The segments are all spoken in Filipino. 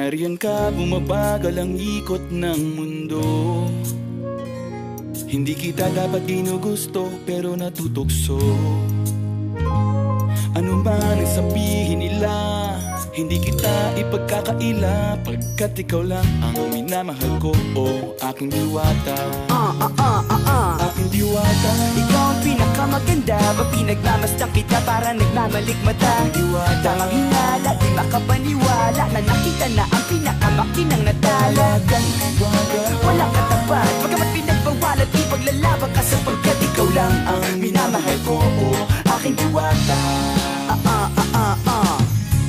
nariyan ka, bumabagal ang ikot ng mundo. Hindi kita dapat ginugusto, pero natutukso. Ano man ang sabihin nila, hindi kita ipagkakaila, pagkat ikaw lang ang minamahal ko, o aking diwata. Aking diwata. Ikaw ang pinakamaganda, ba pinagmamasdan kita para nagmamalikmata. Aking diwata. Tamang hinala, di makapaniwala na nakita na ang pinakamakinang natala. Talagang diwata. Walang katapat, pagkamat pinagbawalan, ipaglalaban ka sapagkat ikaw lang ang minamahal ko, o aking diwata.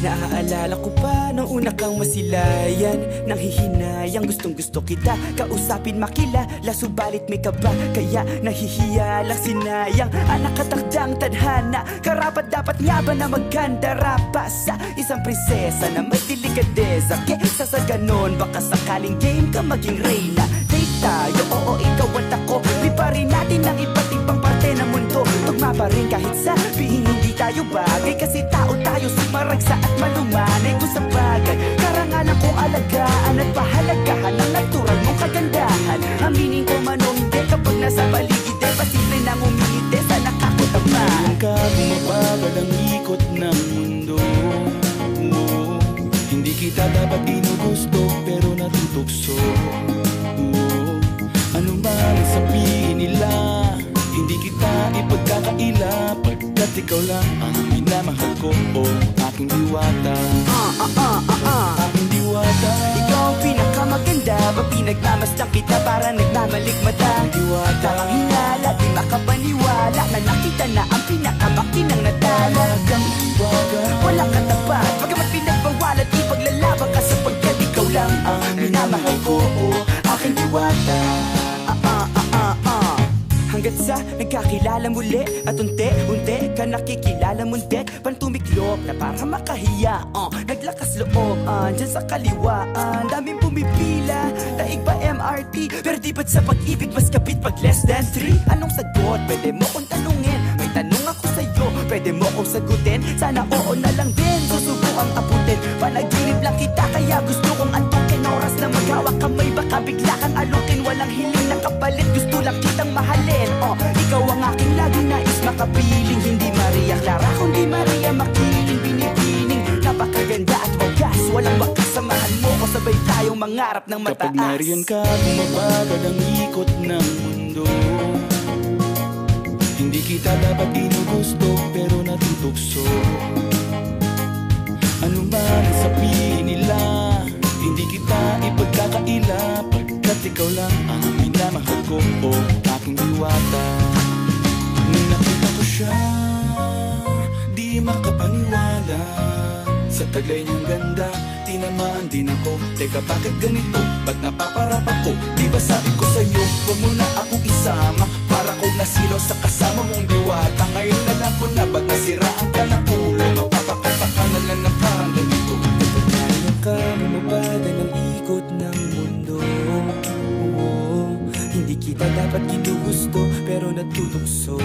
Naaalala ko pa nung una kang masilayan, nang hihinayang gustong gusto kita kausapin, makilala, subalit may kaba, kaya nahihiya lang sinayang ang nakatakdang tadhana. Karapat dapat nga ba na magkandara pa sa isang prinsesa na may delikadeza? Kesa sa ganon, baka sakaling game ka maging reyna. Date tayo, oo ikaw at ako, liparin natin ang iba't ibang parte ng mundo. Tugma pa rin kahit sabihin hindi tayo bagay, kasi tao tayo, sumaragsa at malumanay. Kung sa bagay, karangalan kong alagaan at pahalagahan ang natural mong kagandahan. Aminin ko man o hindi, kapag nasa paligid eh, pasimple nang umingiti sa nakakutama. Nariyan ka, bumabagal ang ikot ng mundo. Hindi kita dapat ginugusto, pero natutukso. Ano man ang sabihin nila, hindi kita ipagkakaila, pagkat ikaw lang ang minamahal ko, o aking diwata. Aking diwata. Ikaw ang pinakamaganda, ba pinagmamasdan kita para nagmamalikmata. Aking diwata. Tamang hinala, di makapaniwala na nakita na ang pinakamakinang natala. Talagang diwata. Walang katapat, pagkamat pinagbawalan, ipaglalaban ka sapagkat ikaw lang ang minamahal ko, o aking diwata. Hanggat sa nagkakilala muli at unti-unti ka nakikilala muntik, pantumiklop na para makahiya. Naglakas loob dyan sa kaliwaan, daming pumipila, daig pa MRT, pero di ba't sa pag-ibig mas kapit pag less than 3? Anong sagot? Pwede mo kong tanungin, may tanong ako sa'yo, pwede mo kong sagutin, sana oo na lang din, susubukang abutin. Panaginip lang kita kaya gusto kong antukin, oras na maghawak kamay baka bigla kang alukin. Walang hiling na kapalit, gusto lang kitang mahalin. Ikaw ang aking laging nais makapiling, hindi Maria Clara kundi Maria Makiling. Binibining, napakaganda at wagas, walang wakas, samahan mo ko, sabay tayong mangarap ng mataas. Kapag nariyan ka, bumabagal ang ikot ng mundo. Hindi kita dapat ginugusto, pero natutukso. Ano man ang sabihin nila, hindi kita ipagkakaila, pagkat ikaw lang ang minamahal ko, o aking diwata. Nung nakita ko siya, di makapaniwala, sa taglay niyang ganda, tinamaan din ako. Teka, bakit ganito? Ba't napaparap ako? Di ba sabi ko sa'yo, huwag mo na akong isama, para ko nasilaw sa kasama mong diwata. Ngayon na lang ko na, ba't nasiraan ka ng ulo? Mapapakita ka na lang na parang ganito. Nariyan ka, bumabagal ang ikot ng mundo. Hindi kita dapat ginugusto, pero natutukso.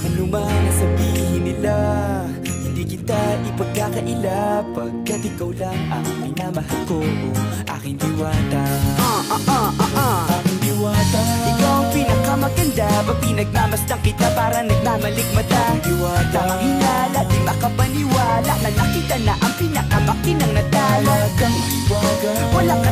Ano man ang sabihin nila, hindi kita ipagkakaila, pagkat ikaw lang ang minamahal ko, aking diwata. Aking diwata. Ikaw ang pinakamaganda, ba pinagmamasdan kita para nagmamalikmata. Aking diwata. Tamang hinala, di makapaniwala na nakita na ang pinakamakinang natala. Talagang diwata. Walang